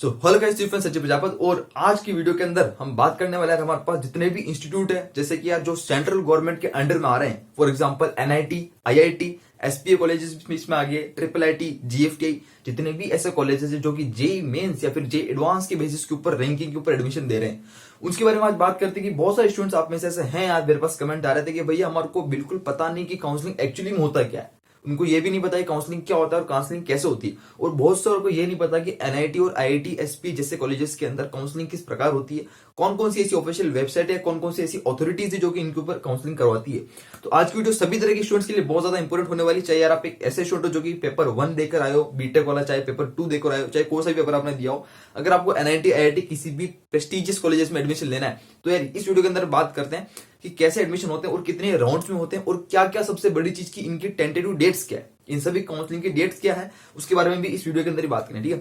Hello guys, Sachin Prajapat. और आज की वीडियो के अंदर हम बात करने वाले हैं हमारे पास जितने भी इंस्टीट्यूट है, जैसे कि यार जो सेंट्रल गवर्नमेंट के अंडर में आ रहे हैं, for example NIT, IIT, SPA colleges इसमें आ गए, ट्रिपल आईटी, जीएफटीआई, जितने भी ऐसे कॉलेजेस है जो कि जेई मेंस या फिर जेई एडवांस के बेसिस के ऊपर रैंकिंग के ऊपर एडमिशन दे रहे हैं, उसके बारे में आज बात करते हैं कि बहुत सारे स्टूडेंट्स आप में से ऐसे हैं। आज मेरे पास कमेंट आ रहे थे कि भैया हमारे को बिल्कुल पता नहीं कि काउंसलिंग एक्चुअली में होता क्या है। उनको ये भी नहीं पता कि काउंसलिंग क्या होता है और काउंसलिंग कैसे होती है। और बहुत सारों को ये नहीं पता कि एनआईटी और आईआईटी, एसपी जैसे कॉलेजेस के अंदर काउंसलिंग किस प्रकार होती है, कौन कौन सी ऐसी ऑफिशियल वेबसाइट है, कौन कौन सी ऐसी अथॉरिटीज है जो कि इनके ऊपर काउंसलिंग करवाती है। तो आज की वीडियो सभी तरह के स्टूडेंट्स के लिए बहुत ज्यादा इंपॉर्टेंट होने वाली। चाहे यार आप एक ऐसे स्टूडेंट हो जो कि पेपर 1 देकर आए हो बीटेक वाला, चाहे पेपर 2 देकर आए हो, चाहे कोई सा भी पेपर आपने दिया हो, अगर आपको एनआईटी, आईआईटी किसी भी प्रेस्टिजियस कॉलेजेस में एडमिशन लेना है तो यार इस वीडियो के अंदर बात करते हैं कि कैसे एडमिशन होते हैं और कितने राउंड्स में होते हैं और क्या क्या सबसे बड़ी चीज की इनकी टेंटेटिव डेट्स क्या है, इन सभी काउंसलिंग की डेट्स क्या है, उसके बारे में भी इस वीडियो के अंदर ही बात करें। ठीक है,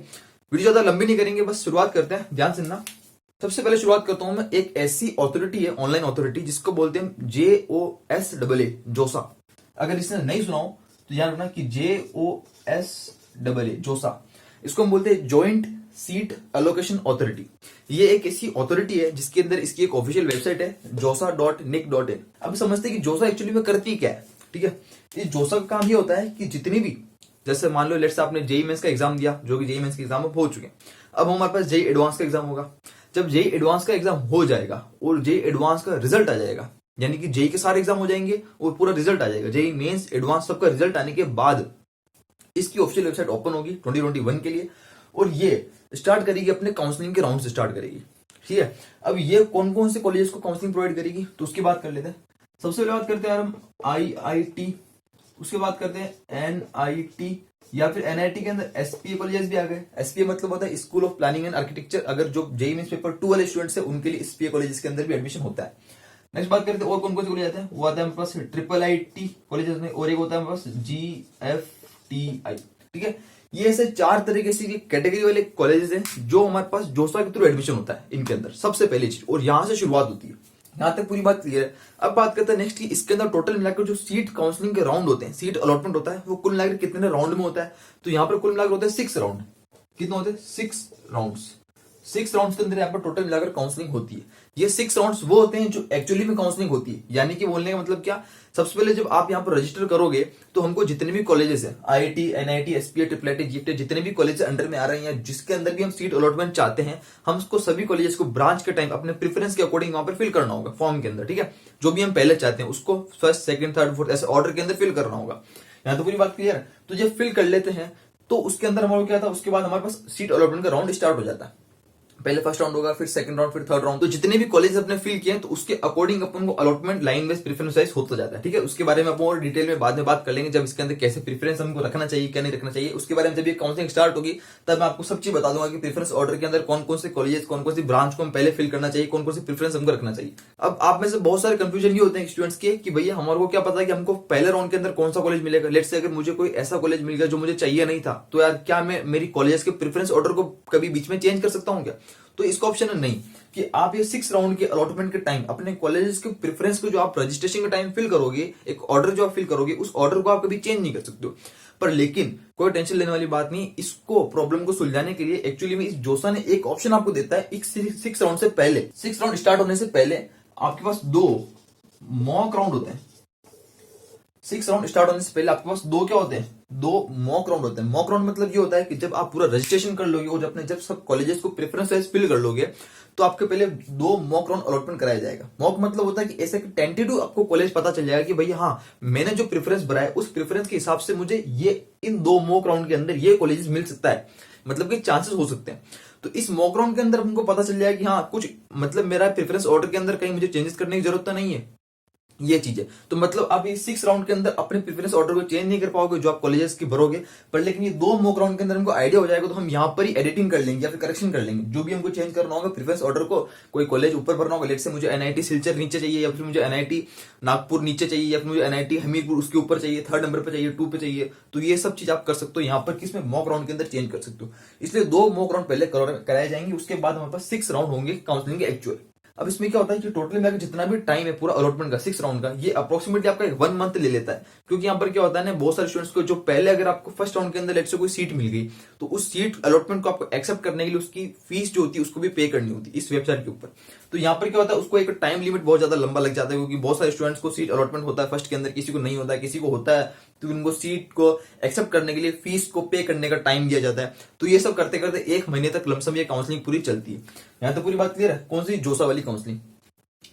वीडियो ज्यादा लंबी नहीं करेंगे, बस शुरुआत करते हैं, ध्यान सुनना। सबसे पहले शुरुआत करता हूं मैं एक ऐसी अथॉरिटी है, ऑनलाइन अथॉरिटी, जिसको बोलते हैं JOSAA, जोसा। अगर इसने नहीं सुना हो तो याद रखना कि JOSAA, जोसा, इसको हम बोलते हैं ज्वाइंट सीट एलोकेशन अथॉरिटी। ये एक ऐसी अथॉरिटी है जिसके अंदर इसकी एक ऑफिशियल वेबसाइट है josa.nic.in। अब समझते हैं कि जोसा एक्चुअली में करती क्या है। ठीक है, इस जोसा का काम ये होता है कि जितनी भी, जैसे मान लो लेट्स आपने जेई मेंस का एग्जाम दिया, जो कि जेई मेंस के एग्जाम हो चुके हैं, अब हमारे पास जेई एडवांस का एग्जाम होगा। जब जेई एडवांस का एग्जाम हो जाएगा और जेई एडवांस का रिजल्ट आ जाएगा, यानी कि जेई के सारे एग्जाम हो जाएंगे और पूरा रिजल्ट आ जाएगा, जेई मेंस एडवांस सबका रिजल्ट आने के बाद इसकी ऑफिशियल वेबसाइट ओपन होगी 2021 के लिए और ये स्टार्ट करेगी अपने काउंसलिंग के राउंड से स्टार्ट करेगी। ठीक है, अब ये कौन कौन से कॉलेजेस को काउंसलिंग प्रोवाइड करेगी तो उसकी बात कर लेते हैं। सबसे पहले बात करते हैं यार हम आईआईटी, उसके बाद करते हैं एनआईटी, या फिर एनआईटी के अंदर एसपीए कॉलेजेस भी आ गए। एसपीए मतलब होता है school of planning and architecture. अगर जो जेई मेंस पेपर 2 वाले स्टूडेंट्स है उनके लिए एसपीए कॉलेजेस के अंदर भी एडमिशन होता है। नेक्स्ट बात करते हैं और कौन कौन से कॉलेज आते हैं। वो आता है हमारे पास ट्रिपल आईटी कॉलेजेस में, और एक होता है हमारे पास GFTI। ठीक है, ये ऐसे 4 तरीके से कैटेगरी वाले कॉलेजेस हैं जो हमारे पास जोसा के थ्रू एडमिशन होता है इनके अंदर, सबसे पहली चीज, और यहां से शुरुआत होती है। यहां तक पूरी बात क्लियर है। अब बात करते हैं नेक्स्ट की, इसके अंदर टोटल मिलाकर जो सीट काउंसलिंग के राउंड होते हैं, सीट अलॉटमेंट होता है, वो कुल मिलाकर कितने राउंड में होता है। तो यहाँ पर कुल मिलाकर होता है 6 राउंड। कितने होते हैं? 6 राउंड्स। 6 राउंड्स के अंदर यहाँ पर टोटल मिलाकर काउंसलिंग होती है। ये 6 राउंड्स वो होते हैं जो एक्चुअली में काउंसलिंग होती है। यानी कि बोलने का मतलब क्या, सबसे पहले जब आप यहाँ पर रजिस्टर करोगे तो हमको जितने भी कॉलेजेस हैं, IIT, NIT, SPA, triple IT, GFT, जितने भी कॉलेज अंडर में आ रहे हैं, जिसके अंदर भी हम सीट अलॉटमेंट चाहते हैं, हम उसको सभी कॉलेजेस को ब्रांच के टाइम अपने प्रेफरेंस के अकॉर्डिंग वहां पर फिल करना होगा फॉर्म के अंदर। ठीक है, जो भी हम पहले चाहते हैं उसको फर्स्ट, सेकंड, थर्ड, फोर्थ ऐसे ऑर्डर के अंदर फिल करना होगा। यहाँ तो पूरी बात क्लियर है। तो जब फिल कर लेते हैं तो उसके अंदर हमारा क्या था, उसके बाद हमारे पास सीट अलॉटमेंट का राउंड स्टार्ट हो जाता है। पहले फर्स्ट राउंड होगा, फिर सेकंड राउंड, फिर थर्ड राउंड। तो जितने भी कॉलेज अपने फिल किए हैं तो उसके अकॉर्डिंग अपन को allotment line wise preference wise होता जाता है। ठीक है, उसके बारे में अपन और डिटेल में बाद में बात कर लेंगे, जब इसके अंदर कैसे प्रेफरेंस हमको रखना चाहिए, क्या नहीं रखना चाहिए, उसके बारे में जब ये काउंसलिंग स्टार्ट होगी तब मैं आपको सब चीज बता दूंगा कि प्रेफरेंस ऑर्डर के अंदर कौन कौन से कॉलेज, कौन कौन सी ब्रांच को हम पहले फिल करना चाहिए, कौन कौन सी प्रेफरेंस हमको रखना चाहिए। अब आप में से बहुत सारे कंफ्यूजन ये होते हैं स्टूडेंट्स के कि भैया हमारे को क्या पता है कि हमको पहले राउंड के अंदर कौन सा कॉलेज मिलेगा। लेट्स से अगर मुझे कोई ऐसा कॉलेज मिल गया जो मुझे चाहिए नहीं था, तो यार क्या मैं मेरी कॉलेज के प्रेफरेंस ऑर्डर को कभी बीच में चेंज कर सकता हूँ क्या? तो इसका ऑप्शन है नहीं, कि आप ये 6 राउंड के अलॉटमेंट के टाइम अपने कॉलेजेस के प्रेफरेंस को जो आप रजिस्ट्रेशन के टाइम फिल करोगे, एक ऑर्डर जो आप फिल करोगे, उस ऑर्डर को आप कभी चेंज नहीं कर सकते हो। पर लेकिन कोई टेंशन लेने वाली बात नहीं, इसको प्रॉब्लम को सुलझाने के लिए एक्चुअली में इस जोसा ने एक ऑप्शन आपको देता है। 6 राउंड से पहले, 6 राउंड स्टार्ट होने से पहले आपके पास 2 मॉक राउंड होते हैं। 6 राउंड स्टार्ट होने से पहले आपके पास 2 क्या होते हैं? 2 मॉक राउंड होते हैं। मॉक राउंड मतलब ये होता है कि जब आप पूरा रजिस्ट्रेशन कर लोगे और अपने जब सब कॉलेजेस को प्रेफरेंस वाइज फिल कर लोगे तो आपके पहले 2 मॉक राउंड अलॉटमेंट कराया जाएगा। मॉक मतलब होता है कि ऐसे टेंटेटिव आपको कॉलेज पता चल जाएगा कि भैया हाँ, मैंने जो प्रेफरेंस बनाया उस प्रेफरेंस के हिसाब से मुझे ये इन 2 मॉक राउंड के अंदर ये कॉलेजेस मिल सकता है, मतलब कि चांसेस हो सकते हैं। तो इस मॉक राउंड के अंदर हमको पता चल जाएगा कि हाँ, कुछ मतलब मेरा प्रेफरेंस ऑर्डर के अंदर कहीं मुझे चेंजेस करने की जरूरत तो नहीं है, ये चीज है। तो मतलब आप ये 6 राउंड के अंदर अपने प्रेफरेंस ऑर्डर को चेंज नहीं कर पाओगे जो आप कॉलेजेस की भरोगे, पर लेकिन ये 2 मॉक राउंड के अंदर हमको आइडिया हो जाएगा तो हम यहाँ पर ही एडिटिंग कर लेंगे या फिर करेक्शन कर लेंगे। जो भी हमको चेंज करना होगा प्रेफरेंस ऑर्डर को, कोई कॉलेज ऊपर भरना होगा, लेट से मुझे एनआईटी सिलचर नीचे चाहिए, या फिर मुझे एनआईटी नागपुर नीचे चाहिए, या फिर मुझे एनआईटी हमीरपुर उसके ऊपर चाहिए, 3rd नंबर पर चाहिए, 2 पे चाहिए, तो ये सब चीज आप कर सकते हो यहाँ पर किसमें, मॉक राउंड के अंदर चेंज कर सकते हो। इसलिए 2 मॉक राउंड पहले कराए जाएंगे, उसके बाद हमारे पास 6 राउंड होंगे काउंसलिंग के एक्चुअल। अब इसमें क्या होता है कि टोटल में जितना भी टाइम है पूरा अलॉटमेंट का 6 राउंड का, ये अप्रोक्सीमेटली आपका 1 मंथ ले लेता है। क्योंकि यहाँ पर क्या होता है ना, बहुत सारे स्टूडेंट्स को जो पहले अगर आपको फर्स्ट राउंड के अंदर लेट से कोई सीट मिल गई, तो उस सीट अलॉटमेंट को आपको एक्सेप्ट करने के लिए उसकी फीस जो होती है उसको भी पे करनी होती है इस वेबसाइट के ऊपर। तो यहाँ पर क्या होता है, उसको एक टाइम लिमिट बहुत ज्यादा लंबा लग जाता है, क्योंकि बहुत सारे स्टूडेंट्स को सीट अलॉटमेंट होता है फर्स्ट के अंदर, किसी को नहीं होता है, किसी को होता है, तो उनको सीट को एक्सेप्ट करने के लिए फीस को पे करने का टाइम दिया जाता है। तो ये सब करते करते 1 महीने तक लमसम ये काउंसलिंग पूरी चलती है। यहाँ तो पूरी बात क्लियर है। कौन सी? जोसा वाली काउंसलिंग,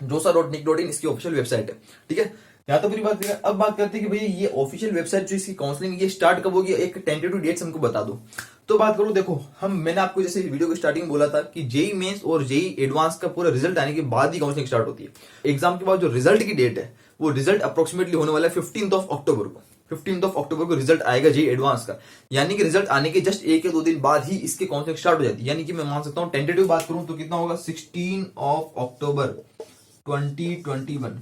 josa.nic.in इसकी ऑफिशियल वेबसाइट है, ठीक है। यहाँ तो पूरी बात क्लियर। अब बात करते हैं कि भैया ये ऑफिशियल वेबसाइट जो इसकी काउंसलिंग ये स्टार्ट कब होगी, एक टेंटेटिव डेट्स हमको बता दो। तो बात करो, देखो मैंने आपको जैसे वीडियो के स्टार्टिंग बोला था कि जेई मेंस और जेई एडवांस का पूरा रिजल्ट आने के बाद ही काउंसलिंग स्टार्ट होती है। एग्जाम के बाद जो रिजल्ट की डेट है वो रिजल्ट अप्रोक्सीमेटली होने वाला है 15 अक्टूबर को। 15 अक्टूबर को रिजल्ट आएगा जेई एडवांस का, यानी कि रिजल्ट आने के जस्ट 1 या 2 दिन बाद ही इसके काउंसलिंग स्टार्ट हो जाती है। यानी कि मैं मान सकता हूँ टेंटेटिव बात करूं तो कितना होगा, 16 अक्टूबर 2021,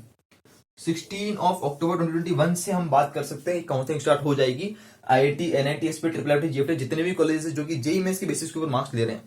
16 अक्टूबर 2021 से हम बात कर सकते हैं काउंसलिंग स्टार्ट हो जाएगी। IIT, NIT, SP, triple IT, GFT जितने भी कॉलेजेस है जो कि जेई मेंस के बेसिस के ऊपर मार्क्स ले रहे हैं।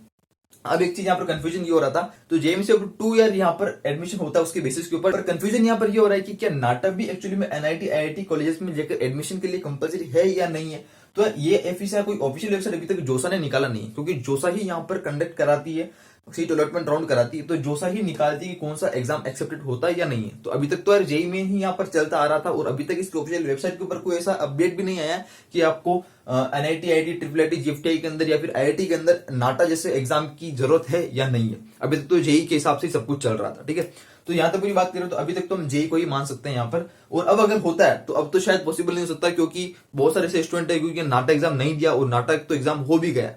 अब एक चीज यहाँ पर कंफ्यूजन ये हो रहा था, तो जेईई से 2 ईयर यहाँ पर एडमिशन होता है उसके बेसिस के ऊपर, पर कंफ्यूजन यहाँ पर ये हो रहा है कि क्या नाटा भी एक्चुअली में एनआईटी, आईआईटी कॉलेजेस में जाकर एडमिशन के लिए कंपलसरी है या नहीं है। तो ये एफिसा कोई ऑफिशियल वेबसाइट अभी तक जोसा ने निकाला नहीं है, क्योंकि जोसा ही यहाँ पर कंडक्ट कराती है, सीट अलॉटमेंट राउंड कराती है, तो जोसा ही निकालती है कि कौन सा एग्जाम एक्सेप्टेड होता है या नहीं है। तो अभी तक तो यार जेईई में ही यहाँ पर चलता आ रहा था, और अभी तक इसकी ऑफिशियल वेबसाइट के ऊपर कोई ऐसा अपडेट भी नहीं आया कि आपको एनआईटी, आईआईटी, ट्रिपल आईटी, जीएफटी के अंदर या फिर आईआईटी के अंदर नाटा जैसे एग्जाम की जरूरत है या नहीं है। अभी तक तो जेईई के हिसाब से सब कुछ चल रहा था, ठीक है। तो यहाँ तक पूरी बात करें तो अभी तक तो हम जेईई को ही मान सकते हैं यहाँ पर। और अब अगर होता है तो अब तो शायद पॉसिबल नहीं हो सकता, क्योंकि बहुत सारे ऐसे स्टूडेंट है क्योंकि नाटा एग्जाम नहीं दिया और नाटा तो एग्जाम हो भी गया,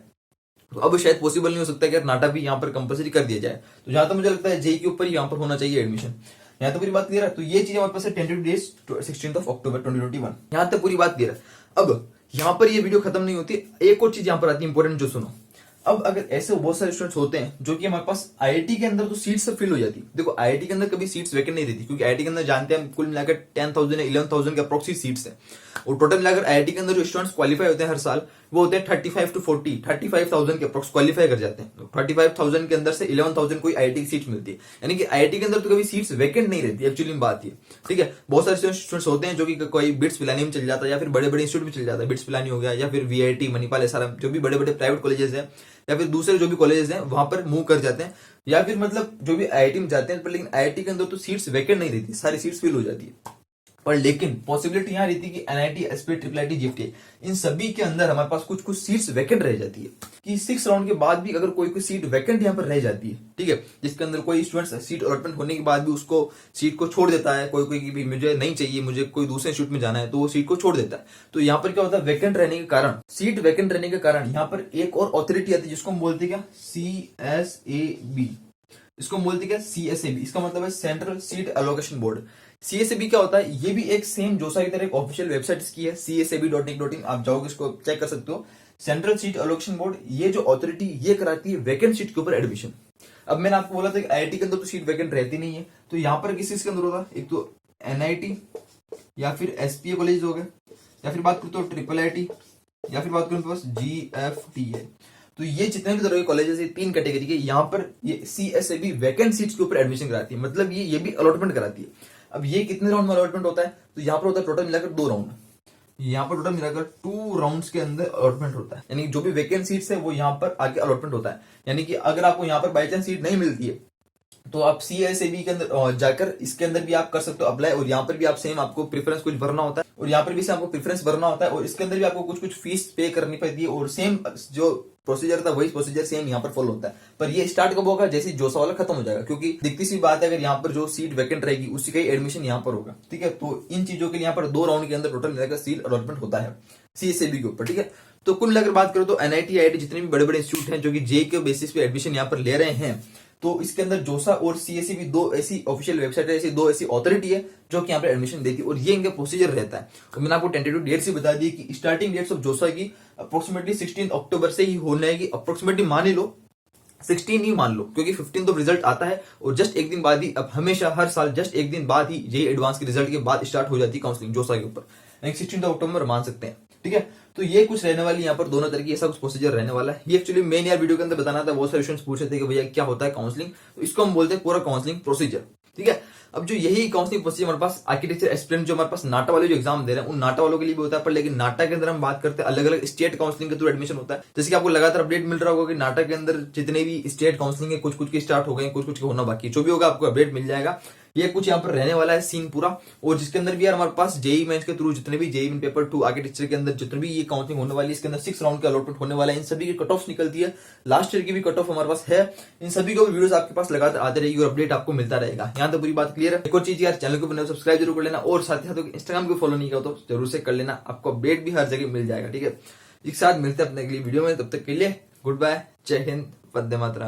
तो अब शायद पॉसिबल नहीं हो सकता कि नाटा भी यहाँ पर कंपलसरी कर दिया जाए। तो जहां तक मुझे लगता है जेईई के ऊपर यहाँ पर होना चाहिए एडमिशन। यहाँ तक पूरी बात क्लियर है। तो ये चीज हमारे पास है टेंटेटिव डेज 16 अक्टूबर 2021। यहाँ तक पूरी बात क्लियर है। अब यहाँ पर ये वीडियो खत्म नहीं होती, एक और चीज यहाँ पर आती है इंपॉर्टेंट, जो सुनो। अब अगर ऐसे बहुत सारे स्टूडेंट्स होते हैं जो कि हमारे पास आईआईटी के अंदर तो सीट्स सब फिल हो जाती है। देखो आईआईटी के अंदर कभी सीट्स वैकेंट नहीं रहती, क्योंकि आईआईटी के अंदर जानते हैं कुल मिलाकर 10,000 या 11,000 के अप्रोक्सी सीट्स है, और टोटल मिलाकर आईआईटी के अंदर जो स्टूडेंट्स क्वालिफाई होते हैं हर साल वो होते हैं 35 to 40, 35,000 के अप्रोक्स क्वालिफाई कर जाते हैं। 35,000 के अंदर से 11,000 कोई आईआईटी की सीट मिलती है, यानी कि आईआईटी के अंदर तो कभी सीट्स वैकेंट नहीं रहती एक्चुअली में बात ये, ठीक है। बहुत सारे स्टूडेंट्स होते हैं जो कि कोई बिट्स पिलानी में चल जाता है या फिर बड़े बड़े इंस्टीट्यूट में चल जाता है, बिट्स पिलानी हो गया या फिर वीआईटी, मणिपाल, ऐसा जो भी बड़े बड़े प्राइवेट कॉलेजेस है या फिर दूसरे जो भी कॉलेजेस हैं वहां पर मूव कर जाते हैं, या फिर मतलब जो भी आईआईटी में जाते हैं, पर लेकिन आईआईटी के अंदर तो सीट्स वैकेंट नहीं रहती, सारी सीट्स फिल हो जाती है। पर लेकिन पॉसिबिलिटी यहाँ रहती है कि एनआईटी, एसपी, ट्रिपल आईटी, जीएफटी इन सभी के अंदर हमारे पास कुछ कुछ सीट्स वैकेंट रह जाती है, कि 6 राउंड के बाद भी अगर कोई सीट वैकेंट यहाँ पर रह जाती है, ठीक है, जिसके अंदर कोई स्टूडेंट सीट अलॉटमेंट होने के बाद भी उसको सीट को छोड़ देता है, कोई भी मुझे नहीं चाहिए, मुझे कोई दूसरे इंस्टीट्यूट में जाना है, तो वो सीट को छोड़ देता है। तो यहाँ पर क्या होता है, वैकेंट रहने के कारण, सीट वैकेंट रहने के कारण यहाँ पर एक और अथॉरिटी आती है जिसको हम बोलते हैं क्या, CSAB। इसको बोलते क्या, CSAB। इसका मतलब है central seat allocation board. CSAB क्या होता है, ये भी एक सेम जोसा की तरह एक ऑफिशियल वेबसाइट की है, csab.nic.in, आप जाओगे इसको चेक कर सकते हो। सेंट्रल सीट एलोकेशन बोर्ड, ये जो अथॉरिटी ये कराती है वैकेंट सीट के ऊपर एडमिशन। अब मैंने आपको बोला था कि आईआईटी के अंदर तो सीट वैकेंट रहती नहीं है, तो यहाँ पर किस के अंदर होगा, एक तो एनआईटी या फिर एसपीए कॉलेज हो गए, या फिर बात करूँ तो ट्रिपल आईटी, या फिर बात करूँ तो बस जीएफटी है। तो ये जितने भी तरह के कॉलेजेस है 3 कैटेगरी के, यहाँ पर ये CSAB वैकेंट सीट्स के ऊपर एडमिशन कराती है, मतलब ये भी अलॉटमेंट कराती है। अब ये कितने राउंड में अलॉटमेंट होता है, तो यहाँ पर होता है टोटल मिलाकर 2 राउंड, यहाँ पर टोटल मिलाकर 2 राउंड्स के अंदर अलॉटमेंट होता है, यानी जो भी वैकेंट सीट्स है वो यहाँ पर आगे अलॉटमेंट होता है। यानी कि अगर आपको यहाँ पर बाई चांस सीट नहीं मिलती है तो आप CSAB के अंदर जाकर इसके अंदर भी आप कर सकते हो अप्लाई, और यहाँ पर भी आप सेम आपको प्रेफरेंस कुछ भरना होता है, और यहाँ पर भी आपको प्रेफरेंस भरना होता है, और इसके अंदर भी आपको कुछ फीस पे करनी पड़ती है, और सेम जो प्रोसीजर था वही प्रोसीजर सेम यहाँ पर फॉलो होता है। पर ये स्टार्ट कब होगा, जैसे जोसा वाला खत्म हो जाएगा, क्योंकि दिखती सी बात है अगर यहाँ पर जो सीट वैकेंट रहेगी उसी का ही एडमिशन यहाँ पर होगा, ठीक है। तो इन चीजों के लिए यहाँ पर 2 राउंड के अंदर टोटल मिलाकर सीट अलॉटमेंट होता है CSAB के ऊपर, ठीक है। तो कुल मिलाकर बात करो तो एनआईटी, आईआईटी जितने भी बड़े बड़े इंस्टीट्यूट हैं जो कि जेईई के बेसिस पे एडमिशन यहाँ पर ले रहे हैं, तो इसके अंदर जोसा और CSAB 2 ऐसी ऑफिशियल वेबसाइट है, ऐसी 2 ऐसी अथॉरिटी है जो कि यहाँ पर एडमिशन देती है, और ये इनका प्रोसीजर रहता है। और मैंने आपको टेंटेटिव डेट से बता दी कि स्टार्टिंग डेट्स ऑफ जोसा की अप्रोक्सीमेटली 16 अक्टूबर से ही होने की, अप्रोक्सीमेटली मान लो 16 ही मान लो, क्योंकि 15 तो रिजल्ट आता है और जस्ट एक दिन बाद ही, अब हमेशा हर साल जस्ट एक दिन बाद ही जेईई एडवांस के रिजल्ट के बाद स्टार्ट हो जाती है काउंसलिंग जोसा के ऊपर, 16 अक्टूबर मान सकते हैं, ठीक है। तो ये कुछ रहने वाली यहाँ पर दोनों तरह की ऐसा कुछ प्रोसीजर रहने वाला है। ये एक्चुअली मेन यार वीडियो के अंदर बताना था, बहुत सारे स्टूडेंट्स पूछ रहे थे कि भैया क्या होता है काउंसलिंग, तो इसको हम बोलते हैं पूरा काउंसलिंग प्रोसीजर। ठीक है, अब जो यही काउंसलिंग प्रोसीजर हमारे पास आर्किटेक्चर एस्पिरेंट जो हमारे पास नाटा वाले जो एग्जाम दे रहे हैं उन नाटा वालों के लिए भी होता है, पर लेकिन नाटा के अंदर हम बात करते हैं अलग अलग स्टेट काउंसलिंग के थ्रू एडमिशन होता है। जैसे कि आपको लगातार अपडेट मिल रहा होगा कि नाटा के अंदर जितने भी स्टेट काउंसलिंग है कुछ की स्टार्ट हो गए, कुछ के होना बाकी, जो भी होगा आपको अपडेट मिल जाएगा। ये कुछ यहाँ पर रहने वाला है सीन पूरा, और जिसके अंदर भी यार हमारे पास जेई मेंस के थ्रू जितने भी जेई पेपर 2 आर्किटेक्चर के अंदर जितने भी ये काउंसलिंग होने वाली है, इसके अंदर 6 राउंड का अलॉटमेंट होने वाला है। इन सभी की कट ऑफ निकलती है, लास्ट ईयर की भी कट ऑफ हमारे पास है। इन सभी को वीडियोस आपके पास लगातार आते रहेगी और अपडेट आपको मिलता रहेगा। यहाँ तो पूरी बात क्लियर है। एक और चीज यार, चैनल को बने सब्सक्राइब जरूर कर लेना, और साथ ही साथ इंस्टाग्राम को फॉलो नहीं करो तो जरूर से कर लेना, आपको अपडेट भी हर जगह मिल जाएगा। ठीक है, एक साथ मिलते हैं अपने अगली वीडियो में, तब तक के लिए गुड बाय, जय हिंद, वंदे मातरम।